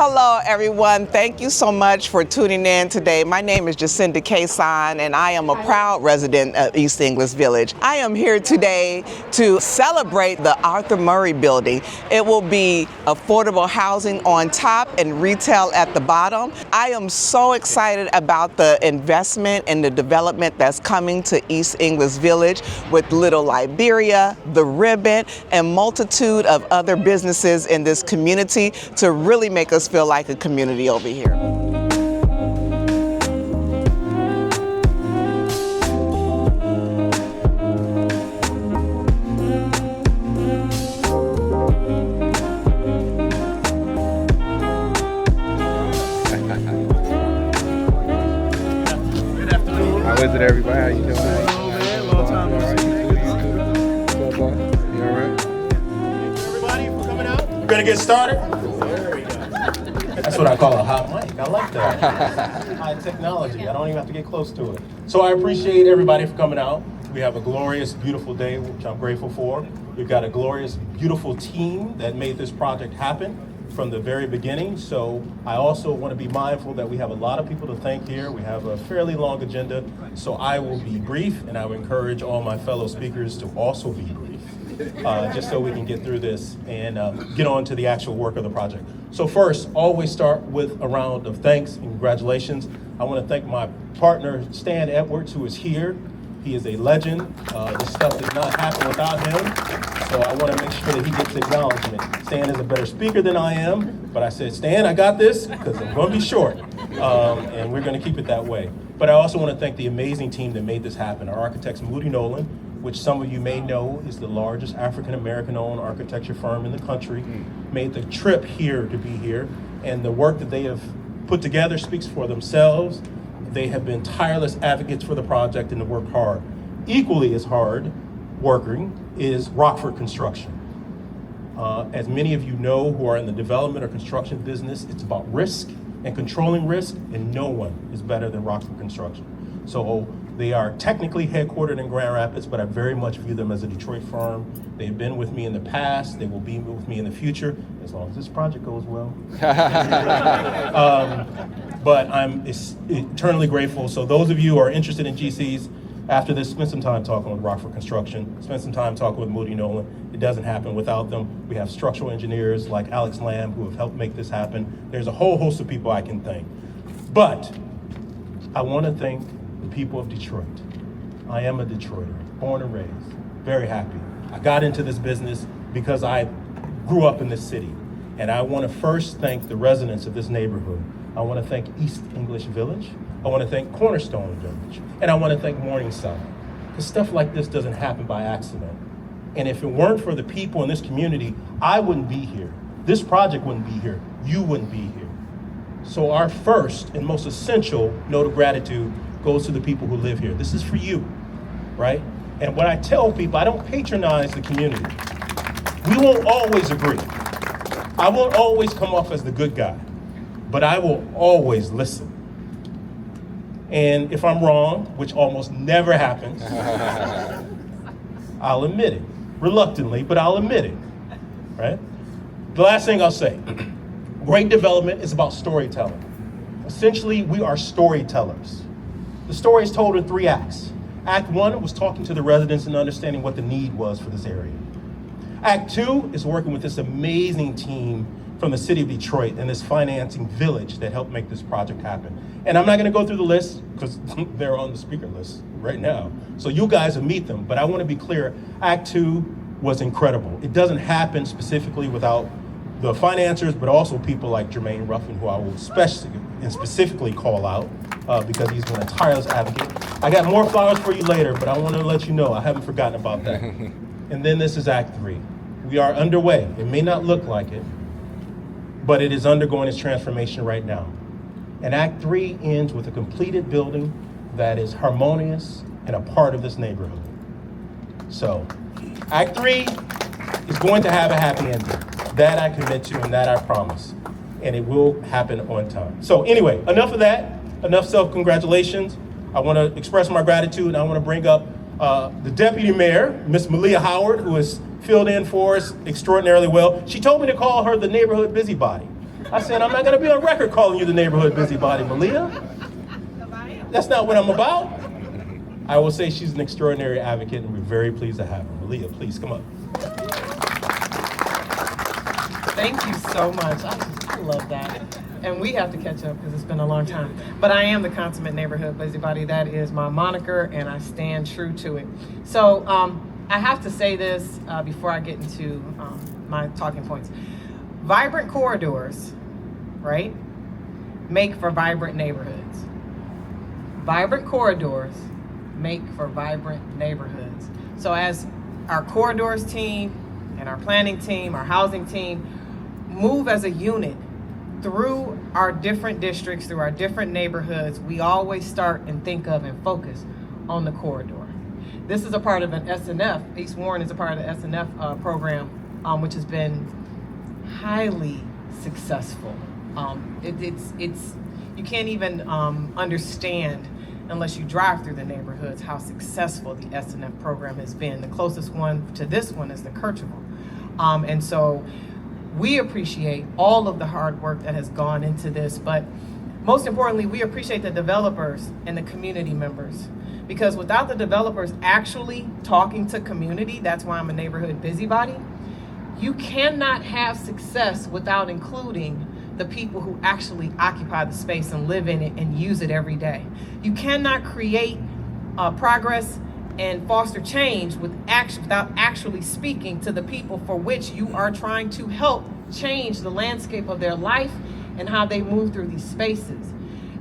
Hello, everyone. Thank you so much for tuning in today. My name is Jacinda Kason, and I am a proud resident of East English Village. I am here today to celebrate the Arthur Murray building. It will be affordable housing on top and retail at the bottom. I am so excited about the investment and the development that's coming to East English Village with Little Liberia, the Ribbon, and multitude of other businesses in this community to really make us feel like a community over here. How is it, everybody? How you doing? Long time no see. You all right? Thank you, everybody, for coming out. We're gonna get started. There we go. That's what I call a hot mic. I like that. High technology. I don't even have to get close to it. So I appreciate everybody for coming out. We have a glorious, beautiful day, which I'm grateful for. We've got a glorious, beautiful team that made this project happen from the very beginning. So I also want to be mindful that we have a lot of people to thank here. We have a fairly long agenda, so I will be brief, and I would encourage all my fellow speakers to also be brief, just so we can get through this and get on to the actual work of the project. So first, always start with a round of thanks and congratulations. I want to thank my partner, Stan Edwards, who is here. He is a legend. This stuff does not happen without him. So I want to make sure that he gets acknowledgement. Stan is a better speaker than I am, but I said, Stan, I got this, because I'm going to be short. And we're going to keep it that way. But I also want to thank the amazing team that made this happen. Our architects, Moody Nolan, which some of you may know is the largest African-American-owned architecture firm in the country, made the trip here to be here. And the work that they have put together speaks for themselves. They have been tireless advocates for the project and to work hard. Equally as hard working is Rockford Construction. As many of you know who are in the development or construction business, it's about risk and controlling risk, and no one is better than Rockford Construction. So they are technically headquartered in Grand Rapids, but I very much view them as a Detroit firm. They've been with me in the past, they will be with me in the future, as long as this project goes well. But I'm eternally grateful. So those of you who are interested in GCs, after this, spend some time talking with Rockford Construction, spend some time talking with Moody Nolan. It doesn't happen without them. We have structural engineers like Alex Lamb who have helped make this happen. There's a whole host of people I can thank. But I want to thank the people of Detroit. I am a Detroiter, born and raised, very happy. I got into this business because I grew up in this city. And I want to first thank the residents of this neighborhood. I want to thank East English Village. I want to thank Cornerstone Village. And I want to thank Morningside. Because stuff like this doesn't happen by accident. And if it weren't for the people in this community, I wouldn't be here. This project wouldn't be here. You wouldn't be here. So our first and most essential note of gratitude goes to the people who live here. This is for you, right? And when I tell people, I don't patronize the community. We won't always agree. I won't always come off as the good guy, but I will always listen. And if I'm wrong, which almost never happens, I'll admit it. Reluctantly, but I'll admit it, right? The last thing I'll say, great development is about storytelling. Essentially, we are storytellers. The story is told in 3 acts. Act 1 was talking to the residents and understanding what the need was for this area. Act 2 is working with this amazing team from the city of Detroit and this financing village that helped make this project happen. And I'm not gonna go through the list because they're on the speaker list right now. So you guys will meet them, but I wanna be clear, Act 2 was incredible. It doesn't happen specifically without the financiers, but also people like Jermaine Ruffin, who I will specifically call out because he's been a tireless advocate. I got more flowers for you later, but I wanna let you know I haven't forgotten about that. And then this is Act 3. We are underway. It may not look like it, but it is undergoing its transformation right now. And Act 3 ends with a completed building that is harmonious and a part of this neighborhood. So, Act 3 is going to have a happy ending. That I commit to and that I promise. And it will happen on time. So anyway, enough of that, enough self-congratulations. I want to express my gratitude, and I want to bring up the Deputy Mayor, Miss Malia Howard, who has filled in for us extraordinarily well. She told me to call her the neighborhood busybody. I said, I'm not gonna be on record calling you the neighborhood busybody, Malia. That's not what I'm about. I will say she's an extraordinary advocate, and we're very pleased to have her. Malia, please come up. Thank you so much. I love that. And we have to catch up because it's been a long time. But I am the consummate neighborhood busybody. That is my moniker, and I stand true to it. So I have to say this before I get into my talking points. Vibrant corridors, right, make for vibrant neighborhoods. Vibrant corridors make for vibrant neighborhoods. So as our corridors team and our planning team, our housing team, move as a unit through our different districts, through our different neighborhoods, we always start and think of and focus on the corridor. This is a part of an SNF. East Warren is a part of the SNF program, which has been highly successful. It's you can't even understand unless you drive through the neighborhoods how successful the SNF program has been. The closest one to this one is the Kercheval. And so we appreciate all of the hard work that has gone into this, but most importantly, we appreciate the developers and the community members, because without the developers actually talking to community, that's why I'm a neighborhood busybody, you cannot have success without including the people who actually occupy the space and live in it and use it every day. You cannot create progress and foster change without actually speaking to the people for which you are trying to help change the landscape of their life and how they move through these spaces.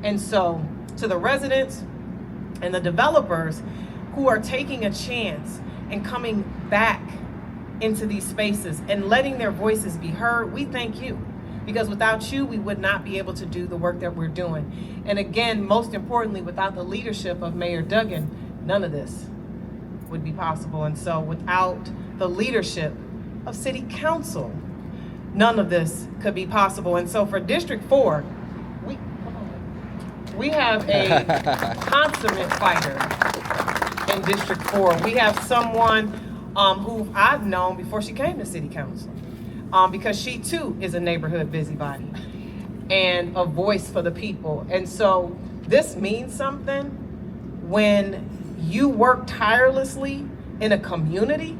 And so to the residents and the developers who are taking a chance and coming back into these spaces and letting their voices be heard, we thank you. Because without you, we would not be able to do the work that we're doing. And again, most importantly, without the leadership of Mayor Duggan, none of this would be possible. And so without the leadership of City Council, none of this could be possible. And so for District 4, we have a consummate fighter in District 4. We have someone who I've known before she came to City Council, because she too is a neighborhood busybody and a voice for the people. And so this means something when you work tirelessly in a community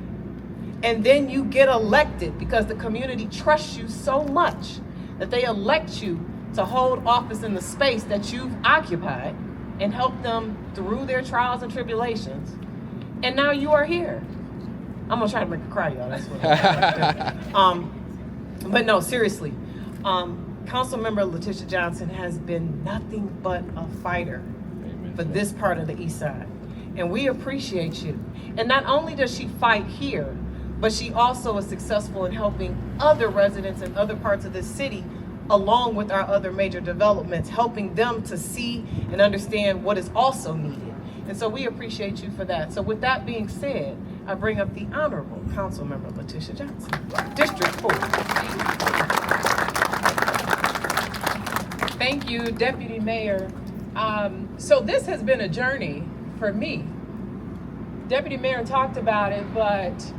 and then you get elected because the community trusts you so much that they elect you to hold office in the space that you've occupied and help them through their trials and tribulations. And now you are here. I'm gonna try to make her cry, y'all. That's what I'm doing. But no, seriously, Councilmember Letitia Johnson has been nothing but a fighter for this part of the East Side. And we appreciate you. And not only does she fight here, but she also is successful in helping other residents in other parts of the city, along with our other major developments, helping them to see and understand what is also needed. And so we appreciate you for that. So with that being said, I bring up the Honorable Councilmember Letitia Johnson, District 4. Thank you, Deputy Mayor. So this has been a journey for me. Deputy Mayor talked about it, but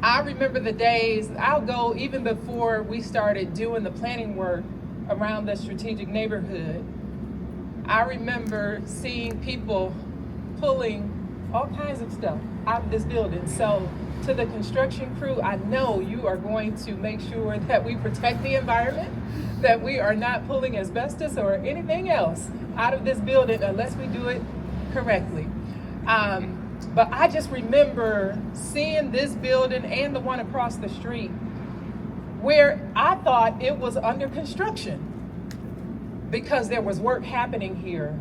I remember the days, I'll go even before we started doing the planning work around the strategic neighborhood. I remember seeing people pulling all kinds of stuff out of this building. So to the construction crew, I know you are going to make sure that we protect the environment, that we are not pulling asbestos or anything else out of this building unless we do it correctly. But I just remember seeing this building and the one across the street where I thought it was under construction because there was work happening here.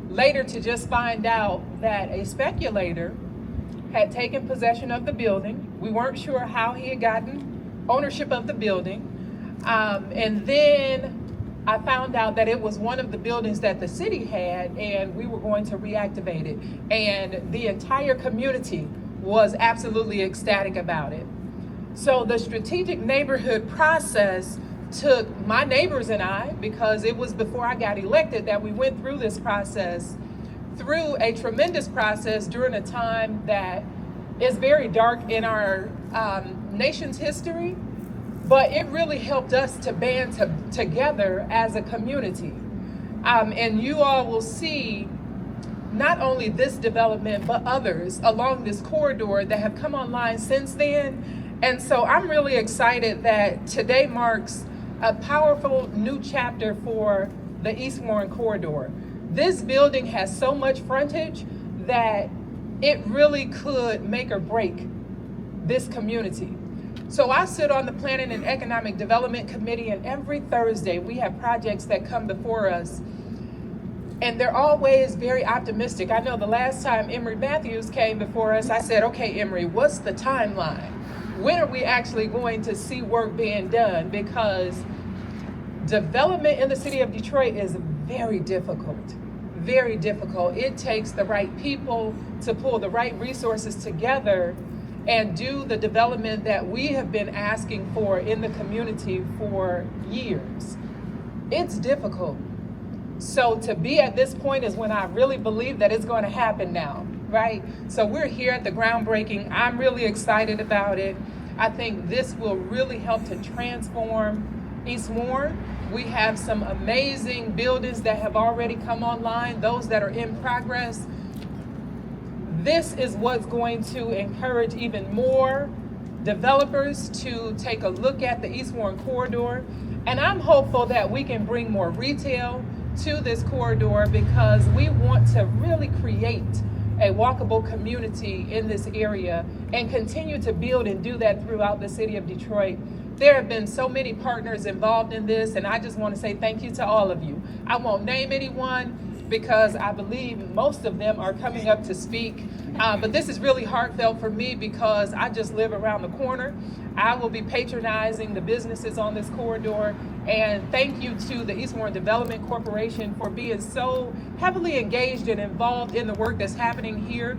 Later to just find out that a speculator had taken possession of the building. We weren't sure how he had gotten ownership of the building. And then I found out that it was one of the buildings that the city had, and we were going to reactivate it. And the entire community was absolutely ecstatic about it. So the strategic neighborhood process took my neighbors and I, because it was before I got elected that we went through this process, through a tremendous process during a time that is very dark in our nation's history. but it really helped us to band together as a community. And you all will see not only this development, but others along this corridor that have come online since then. And so I'm really excited that today marks a powerful new chapter for the East Warren corridor. This building has so much frontage that it really could make or break this community. So I sit on the Planning and Economic Development Committee, and every Thursday we have projects that come before us, and they're always very optimistic. I know the last time Emery Matthews came before us, I said, okay, Emery, what's the timeline? When are we actually going to see work being done? Because development in the city of Detroit is very difficult, very difficult. It takes the right people to pull the right resources together and do the development that we have been asking for in the community for years. It's difficult. So to be at this point is when I really believe that it's going to happen now, right? So we're here at the groundbreaking. I'm really excited about it. I think this will really help to transform East Warren. We have some amazing buildings that have already come online, those that are in progress. This is what's going to encourage even more developers to take a look at the East Warren corridor. And I'm hopeful that we can bring more retail to this corridor because we want to really create a walkable community in this area and continue to build and do that throughout the city of Detroit. There have been so many partners involved in this, and I just want to say thank you to all of you. I won't name anyone because I believe most of them are coming up to speak. But this is really heartfelt for me because I just live around the corner. I will be patronizing the businesses on this corridor. And thank you to the East Warren Development Corporation for being so heavily engaged and involved in the work that's happening here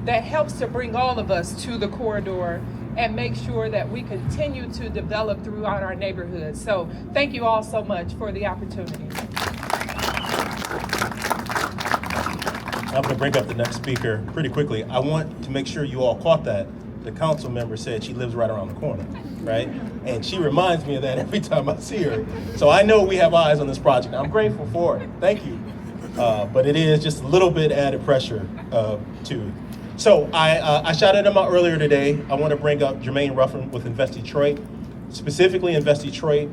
that helps to bring all of us to the corridor and make sure that we continue to develop throughout our neighborhoods. So thank you all so much for the opportunity. I'm going to bring up the next speaker pretty quickly. I want to make sure you all caught that. The council member said she lives right around the corner, right? And she reminds me of that every time I see her. So I know we have eyes on this project. I'm grateful for it. Thank you. But it is just a little bit added pressure to. So I shouted him out earlier today. I want to bring up Jermaine Ruffin with Invest Detroit. Specifically, Invest Detroit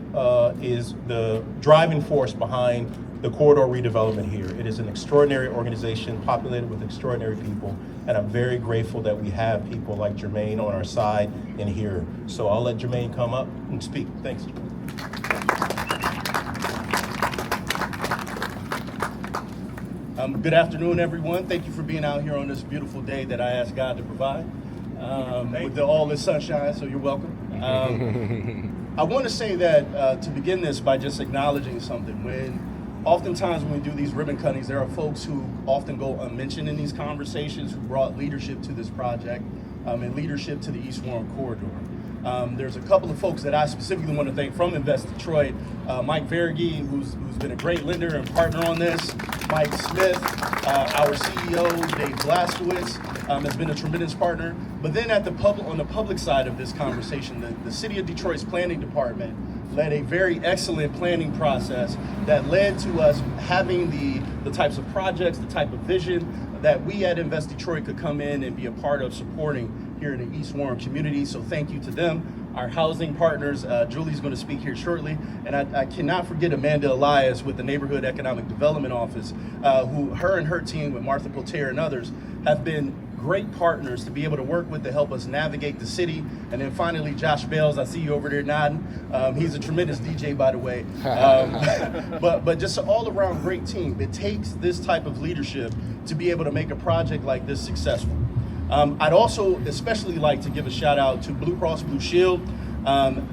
is the driving force behind the corridor redevelopment here. It is an extraordinary organization populated with extraordinary people, and I'm very grateful that we have people like Jermaine on our side and here. So I'll let Jermaine come up and speak. Thanks. Good afternoon, everyone. Thank you for being out here on this beautiful day that I asked God to provide with all this sunshine, so you're welcome. I want to say that to begin this by just acknowledging something. Oftentimes when we do these ribbon cuttings, there are folks who often go unmentioned in these conversations who brought leadership to this project and leadership to the East Warren corridor. There's a couple of folks that I specifically want to thank from Invest Detroit. Mike Vergey, who's been a great lender and partner on this. Mike Smith, our CEO, Dave Blaskowitz, has been a tremendous partner. But then on the public side of this conversation, the City of Detroit's planning department led a very excellent planning process that led to us having the types of projects, the type of vision that we at Invest Detroit could come in and be a part of supporting here in the East Warren community. So thank you to them. Our housing partners, Julie's going to speak here shortly, and I cannot forget Amanda Elias with the Neighborhood Economic Development Office, her and her team with Martha Potere and others have been great partners to be able to work with to help us navigate the city. And then finally, Josh Bales, I see you over there nodding. He's a tremendous DJ, by the way. But just an all-around great team. It takes this type of leadership to be able to make a project like this successful. I'd also especially like to give a shout out to Blue Cross Blue Shield.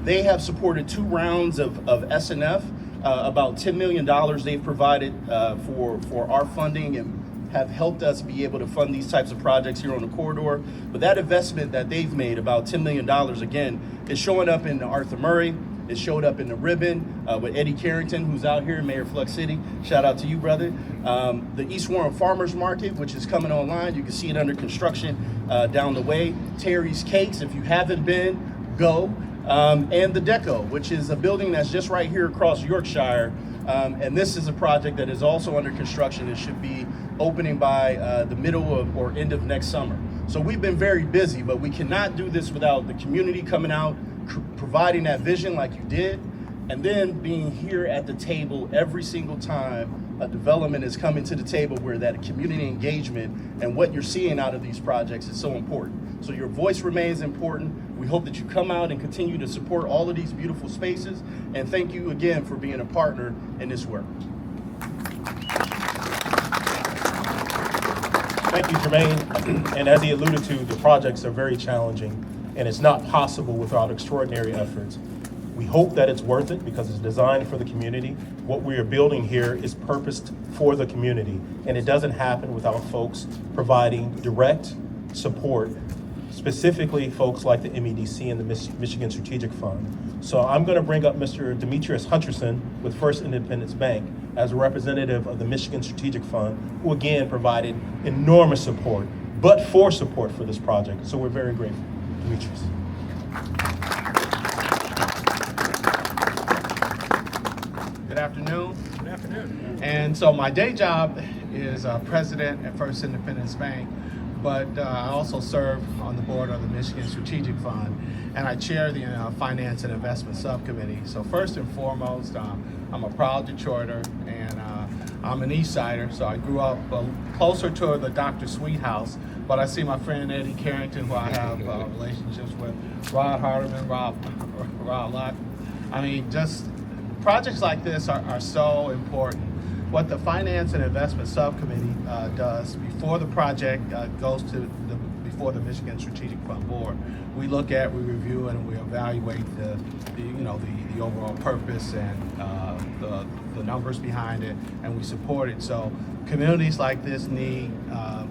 They have supported 2 rounds of SNF, about $10 million they've provided for our funding and have helped us be able to fund these types of projects here on the corridor. But that investment that they've made, about $10 million, again, is showing up in the Arthur Murray. It showed up in the ribbon with Eddie Carrington, who's out here, Mayor of Flux City. Shout out to you, brother. The East Warren Farmers Market, which is coming online. You can see it under construction down the way. Terry's Cakes, if you haven't been, go. and the Deco, which is a building that's just right here across Yorkshire. And this is a project that is also under construction. It should be opening by the middle of or end of next summer. So we've been very busy, but we cannot do this without the community coming out, providing that vision like you did, and then being here at the table every single time a development is coming to the table, where that community engagement and what you're seeing out of these projects is so important. So your voice remains important. We hope that you come out and continue to support all of these beautiful spaces. And thank you again for being a partner in this work. Thank you, Jermaine. And as he alluded to, the projects are very challenging, and it's not possible without extraordinary efforts. We hope that it's worth it because it's designed for the community. What we are building here is purposed for the community, and it doesn't happen without folks providing direct support, specifically folks like the MEDC and the Michigan Strategic Fund. So I'm going to bring up Mr. Demetrius Hutcherson with First Independence Bank as a representative of the Michigan Strategic Fund, who again provided enormous support, but for support for this project. So we're very grateful. Demetrius. Good afternoon. Good afternoon. And so my day job is president at First Independence Bank, but I also serve on the board of the Michigan Strategic Fund, and I chair the Finance and Investment Subcommittee. So first and foremost, I'm a proud Detroiter, and I'm an East Sider, so I grew up closer to the Dr. Sweet house, but I see my friend Eddie Carrington, who I have relationships with, Rod Hardeman, Rob Lott. I mean, just projects like this are so important. What the Finance and Investment Subcommittee does before the project goes to before the Michigan Strategic Fund Board, we look at, we review, and we evaluate the overall purpose and the numbers behind it, and we support it. So communities like this need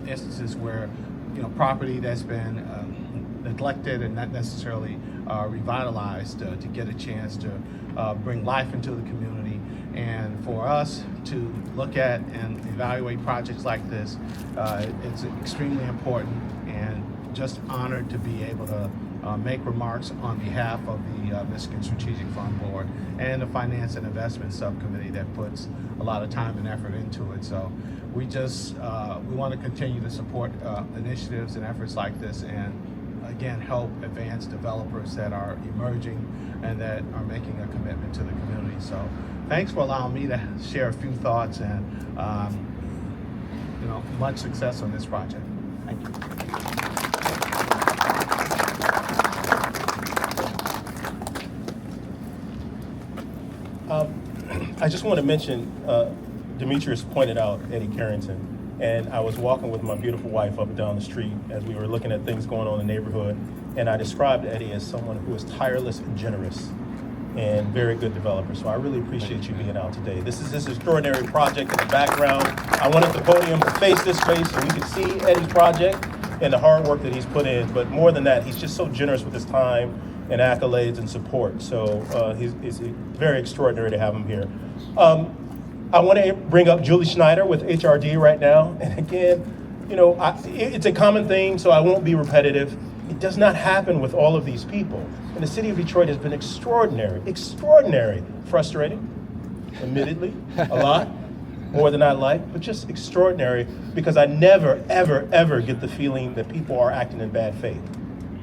instances where property that's been neglected and not necessarily revitalized to get a chance to bring life into the community. And for us to look at and evaluate projects like this, it's extremely important, and just honored to be able to make remarks on behalf of the Michigan Strategic Fund Board and the Finance and Investment Subcommittee that puts a lot of time and effort into it. So we just we want to continue to support initiatives and efforts like this, and again help advance developers that are emerging and that are making a commitment to the community. So thanks for allowing me to share a few thoughts, and much success on this project. Thank you. I just want to mention, Demetrius pointed out Eddie Carrington, and I was walking with my beautiful wife up and down the street as we were looking at things going on in the neighborhood, and I described Eddie as someone who is tireless and generous and very good developer. So I really appreciate you being out today. This is this extraordinary project in the background. I wanted the podium to face this way so we could see Eddie's project and the hard work that he's put in, but more than that, he's just so generous with his time and accolades and support. So it's very extraordinary to have him here. I want to bring up Julie Schneider with HRD right now. And again, it's a common theme, so I won't be repetitive. It does not happen with all of these people. And the city of Detroit has been extraordinary, frustrating, admittedly, a lot, more than I like, but just extraordinary, because I never, ever, ever get the feeling that people are acting in bad faith.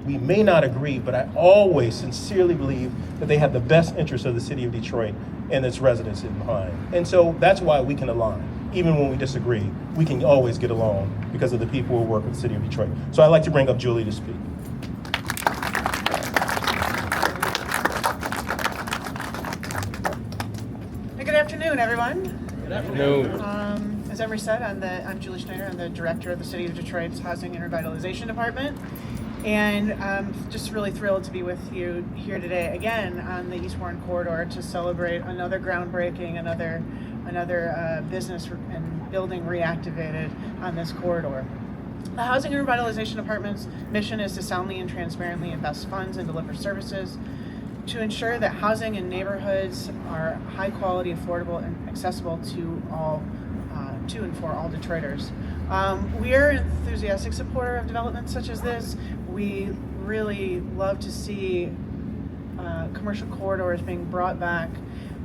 We may not agree, but I always sincerely believe that they have the best interests of the city of Detroit and its residents in mind. And so that's why we can align. Even when we disagree, we can always get along because of the people who work with the city of Detroit. So I'd like to bring up Julie to speak. Good afternoon, everyone. Good afternoon. As Emery said, I'm Julie Schneider. I'm the director of the City of Detroit's Housing and Revitalization Department. And I'm just really thrilled to be with you here today again on the East Warren Corridor to celebrate another groundbreaking, another business and building reactivated on this corridor. The Housing and Revitalization Department's mission is to soundly and transparently invest funds and deliver services to ensure that housing in neighborhoods are high quality, affordable, and accessible to all, to and for all Detroiters. We are an enthusiastic supporter of developments such as this. We really love to see commercial corridors being brought back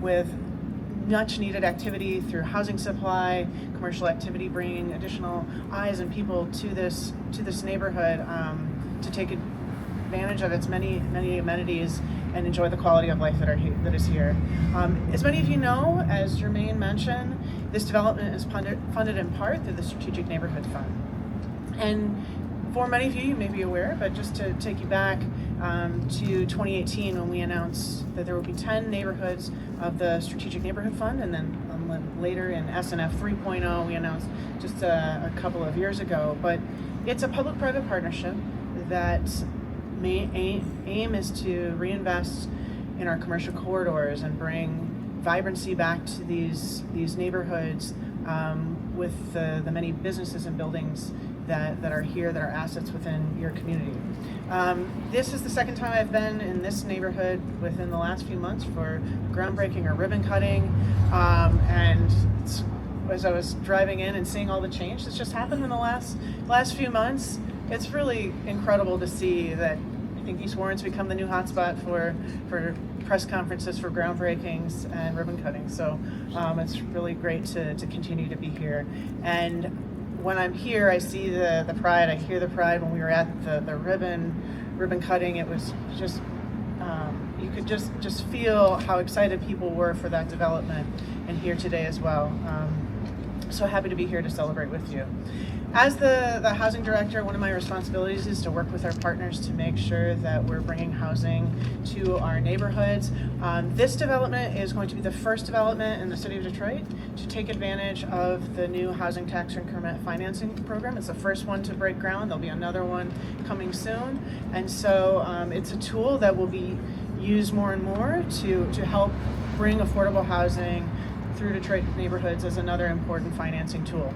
with much needed activity through housing supply, commercial activity, bringing additional eyes and people to this neighborhood to take advantage of its many amenities and enjoy the quality of life that is here. As many of you know, as Jermaine mentioned, this development is funded in part through the Strategic Neighborhood Fund. And for many of you, you may be aware, but just to take you back to 2018 when we announced that there would be 10 neighborhoods of the Strategic Neighborhood Fund, and then later in SNF 3.0 we announced just a couple of years ago. But it's a public-private partnership that aim is to reinvest in our commercial corridors and bring vibrancy back to these neighborhoods with the many businesses and buildings that are here, that are assets within your community. This is the second time I've been in this neighborhood within the last few months for groundbreaking or ribbon cutting, and as I was driving in and seeing all the change that's just happened in the last few months, it's really incredible to see that I think East Warren's become the new hotspot for press conferences, for groundbreakings and ribbon cutting. So it's really great to continue to be here. And when I'm here, I see the pride. I hear the pride. When we were at the ribbon cutting, it was just you could just feel how excited people were for that development, and here today as well. So happy to be here to celebrate with you. As the housing director, one of my responsibilities is to work with our partners to make sure that we're bringing housing to our neighborhoods. This development is going to be the first development in the city of Detroit to take advantage of the new housing tax increment financing program. It's the first one to break ground. There'll be another one coming soon. And so it's a tool that will be used more and more to help bring affordable housing through Detroit neighborhoods as another important financing tool.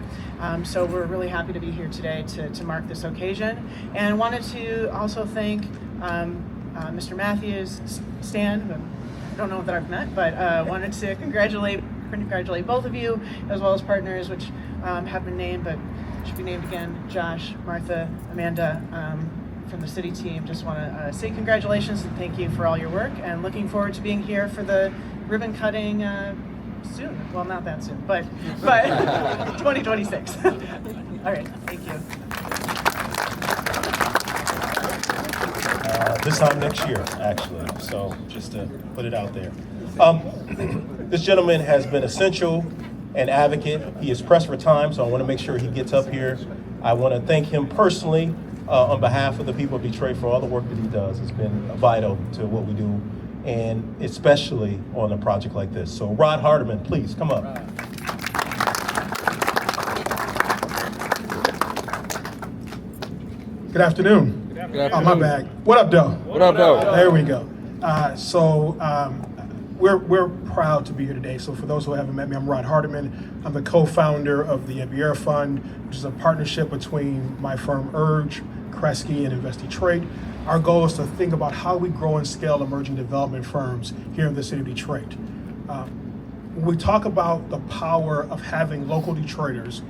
So we're really happy to be here today to mark this occasion. And wanted to also thank Mr. Matthews, Stan, who I don't know that I've met, but wanted to congratulate both of you, as well as partners, which have been named, but should be named again, Josh, Martha, Amanda, from the city team. Just want to say congratulations and thank you for all your work, and looking forward to being here for the ribbon cutting soon. Well, not that soon, but 2026. All right, thank you. This time next year, actually. So just to put it out there. This gentleman has been essential and advocate. He is pressed for time, so I want to make sure he gets up here. I want to thank him personally on behalf of the people of Detroit for all the work that he does. It's been vital to what we do, and especially on a project like this. So Rod Hardiman, please come up. Good afternoon. Good afternoon. Oh, my bad. What up, though? What up, though? There we go. We're proud to be here today. So for those who haven't met me, I'm Rod Hardiman. I'm the co-founder of the Emery Fund, which is a partnership between my firm Urge, Kresge, and Invest Detroit. Our goal is to think about how we grow and scale emerging development firms here in the city of Detroit. When we talk about the power of having local Detroiters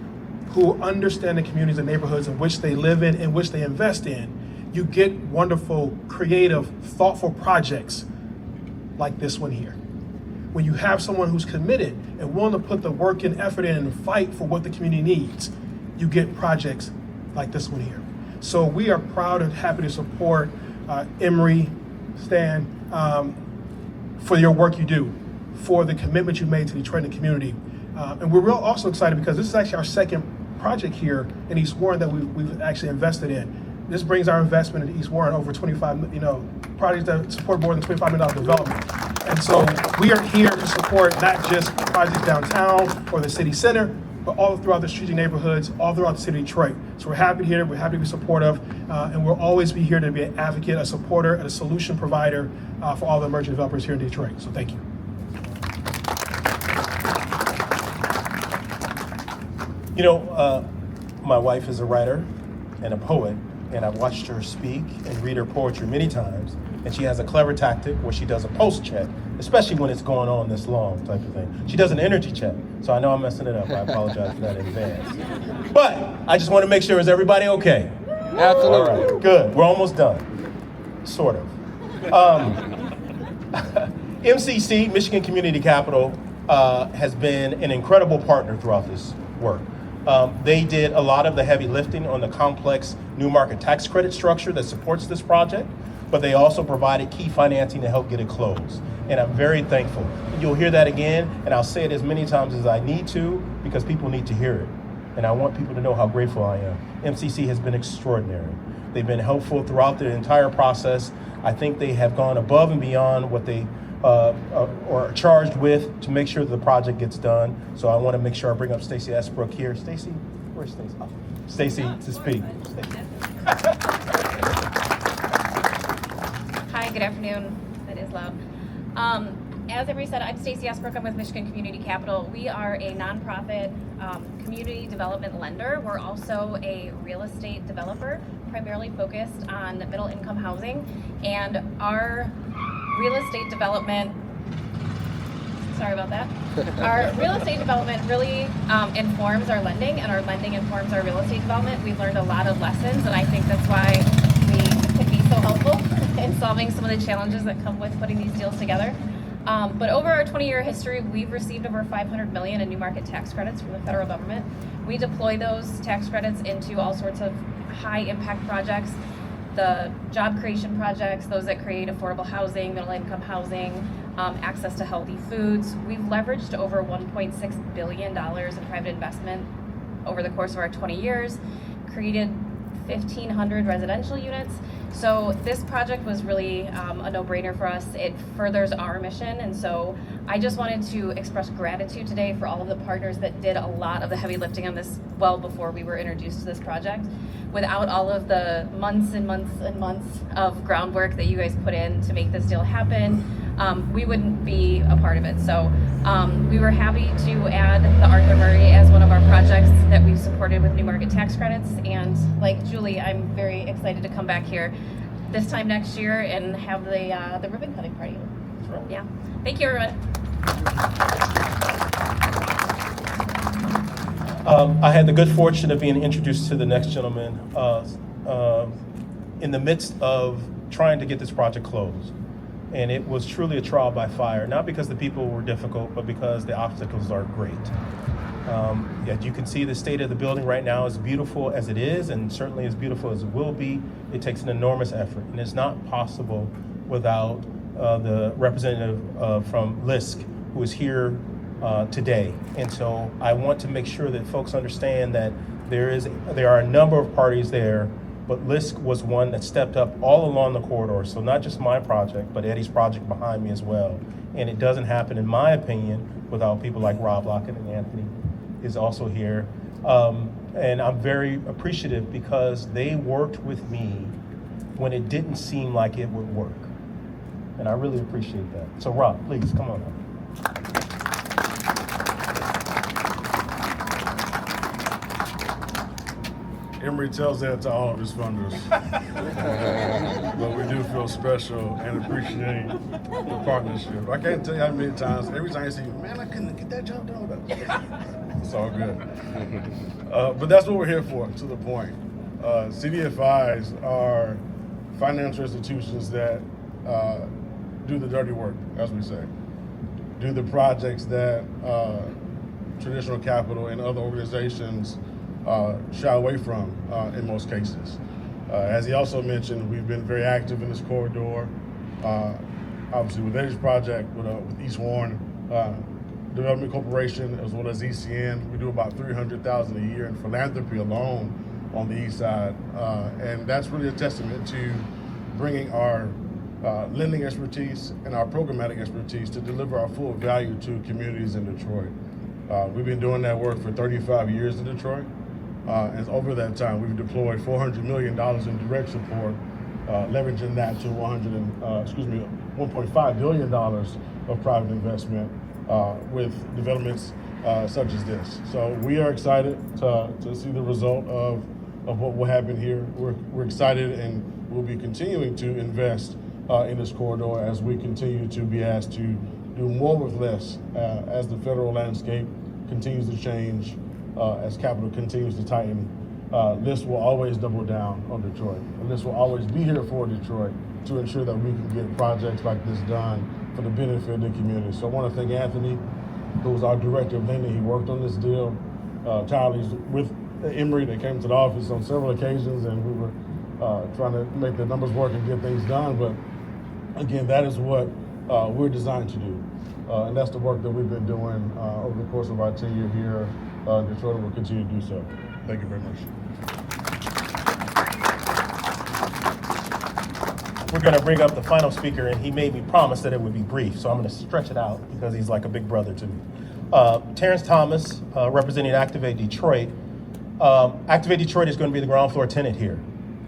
who understand the communities and neighborhoods in which they live in which they invest in, you get wonderful, creative, thoughtful projects like this one here. When you have someone who's committed and willing to put the work and effort in and fight for what the community needs, you get projects like this one here. So we are proud and happy to support Emery, Stan, for your work you do, for the commitment you made to Detroit and the community. And we're also excited because this is actually our second project here in East Warren that we've actually invested in. This brings our investment in East Warren over projects that support more than $25 million development. And so we are here to support not just projects downtown or the city center, but all throughout the strategic neighborhoods, all throughout the city of Detroit. So we're happy to be here, we're happy to be supportive, and we'll always be here to be an advocate, a supporter, and a solution provider for all the emerging developers here in Detroit. So thank you. You know, my wife is a writer and a poet, and I've watched her speak and read her poetry many times, and she has a clever tactic where she does a pulse check, especially when it's going on this long type of thing. She does an energy check, so I know I'm messing it up. I apologize for that in advance. But I just want to make sure, is everybody okay? Absolutely. All right, good. We're almost done, sort of. MCC, Michigan Community Capital, has been an incredible partner throughout this work. They did a lot of the heavy lifting on the complex new market tax credit structure that supports this project, but they also provided key financing to help get it closed. And I'm very thankful. You'll hear that again, and I'll say it as many times as I need to, because people need to hear it. And I want people to know how grateful I am. MCC has been extraordinary. They've been helpful throughout the entire process. I think they have gone above and beyond what they are charged with to make sure that the project gets done. So I want to make sure I bring up Stacey Esbrook here. Stacey, where's Stacey? Oh, Stacey to speak. Hi, good afternoon. That is loud. As Emery said, I'm Stacey Esbrook. I'm with Michigan Community Capital. We are a nonprofit community development lender. We're also a real estate developer, primarily focused on middle income housing. And our real estate development, sorry about that. Our real estate development really informs our lending, and our lending informs our real estate development. We've learned a lot of lessons, and I think that's why we can be so helpful in solving some of the challenges that come with putting these deals together. But over our 20-year history, we've received over $500 million in new market tax credits from the federal government. We deploy those tax credits into all sorts of high impact projects, the job creation projects, those that create affordable housing, middle income housing, access to healthy foods. We've leveraged over $1.6 billion in private investment over the course of our 20 years, created 1,500 residential units. So this project was really a no-brainer for us. It furthers our mission, and so I just wanted to express gratitude today for all of the partners that did a lot of the heavy lifting on this well before we were introduced to this project. Without all of the months and months and months of groundwork that you guys put in to make this deal happen, we wouldn't be a part of it. So we were happy to add the Arthur Murray as one of our projects that we've supported with new market tax credits. And like Julie, I'm very excited to come back here this time next year and have the ribbon cutting party. Yeah. Thank you, everyone. I had the good fortune of being introduced to the next gentleman in the midst of trying to get this project closed. And it was truly a trial by fire, not because the people were difficult, but because the obstacles are great. As you can see, the state of the building right now is beautiful as it is, and certainly as beautiful as it will be. It takes an enormous effort, and it's not possible without the representative from LISC, who is here today. And so I want to make sure that folks understand that there are a number of parties there, but LISC was one that stepped up all along the corridor. So not just my project, but Eddie's project behind me as well. And it doesn't happen, in my opinion, without people like Rob Lockett, and Anthony is also here. And I'm very appreciative because they worked with me when it didn't seem like it would work. And I really appreciate that. So Rob, please, come on up. Emery tells that to all of his funders. But we do feel special and appreciate the partnership. I can't tell you how many times, every time you say, man, I couldn't get that job done. It's all good. But that's what we're here for, to the point. CDFIs are financial institutions that do the dirty work, as we say. Do the projects that traditional capital and other organizations shy away from in most cases. As he also mentioned, we've been very active in this corridor, obviously with Eddie's project, with East Warren Development Corporation, as well as ECN. We do about $300,000 a year in philanthropy alone on the east side. And that's really a testament to bringing our lending expertise and our programmatic expertise to deliver our full value to communities in Detroit. We've been doing that work for 35 years in Detroit. And over that time, we've deployed $400 million in direct support, leveraging that to $1.5 billion of private investment with developments such as this. So we are excited to see the result of what will happen here. We're excited, and we'll be continuing to invest in this corridor as we continue to be asked to do more with less as the federal landscape continues to change. As capital continues to tighten, LISC will always double down on Detroit. LISC will always be here for Detroit, to ensure that we can get projects like this done for the benefit of the community. So I want to thank Anthony, who was our director of lending. He worked on this deal tirelessly with Emery. They came to the office on several occasions, and we were trying to make the numbers work and get things done. But again, that is what we're designed to do. And that's the work that we've been doing over the course of our tenure here in Detroit, and we'll continue to do so. Thank you very much. We're going to bring up the final speaker, and he made me promise that it would be brief, so I'm going to stretch it out because he's like a big brother to me. Terrence Thomas, representing Activate Detroit. Activate Detroit is going to be the ground floor tenant here.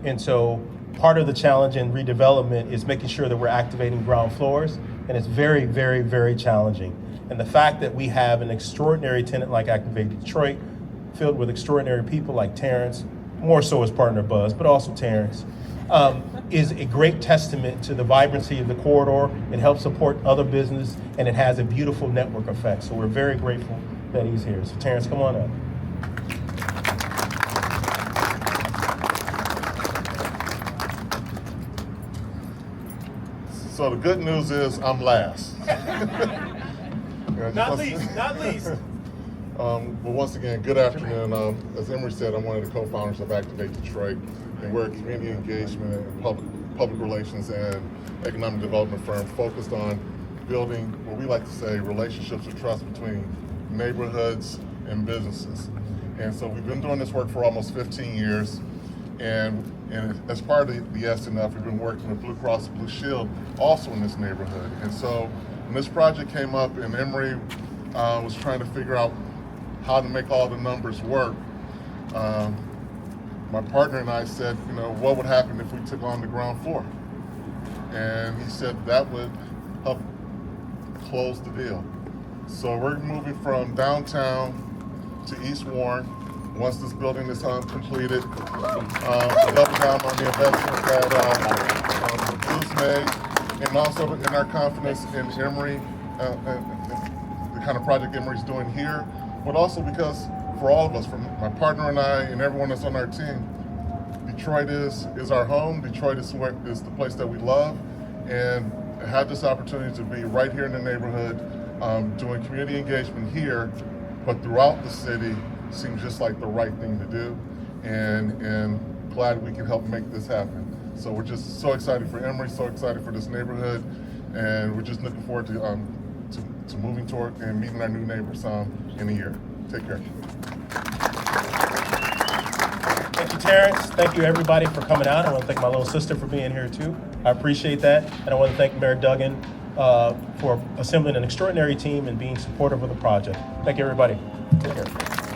And so part of the challenge in redevelopment is making sure that we're activating ground floors, and it's very, very, very challenging. And the fact that we have an extraordinary tenant like Activate Detroit, filled with extraordinary people like Terrence, more so his partner Buzz, but also Terrence, is a great testament to the vibrancy of the corridor. It helps support other business, and it has a beautiful network effect. So we're very grateful that he's here. So Terrence, come on up. So the good news is I'm last. Not least. But once again, good afternoon. As Emery said, I'm one of the co-founders of Activate Detroit, and we're a community engagement and public relations and economic development firm focused on building what we like to say relationships of trust between neighborhoods and businesses. And so we've been doing this work for almost 15 years. And as part of the SNF, we've been working with Blue Cross Blue Shield also in this neighborhood. And so when this project came up and Emery was trying to figure out how to make all the numbers work, my partner and I said, what would happen if we took on the ground floor? And he said that would help close the deal. So we're moving from downtown to East Warren. Once this building is completed, double down on the investment that Blue's made, and also in our confidence in Emery, the kind of project Emery's doing here, but also because for all of us, from my partner and I and everyone that's on our team, Detroit is our home. Detroit is the place that we love, and had this opportunity to be right here in the neighborhood, doing community engagement here, but throughout the city, seems just like the right thing to do, and glad we can help make this happen. So we're just so excited for Emery, so excited for this neighborhood, and we're just looking forward to moving toward and meeting our new neighbors in a year. Take care. Thank you, Terrence. Thank you, everybody, for coming out. I want to thank my little sister for being here, too. I appreciate that. And I want to thank Mayor Duggan for assembling an extraordinary team and being supportive of the project. Thank you, everybody. Take care.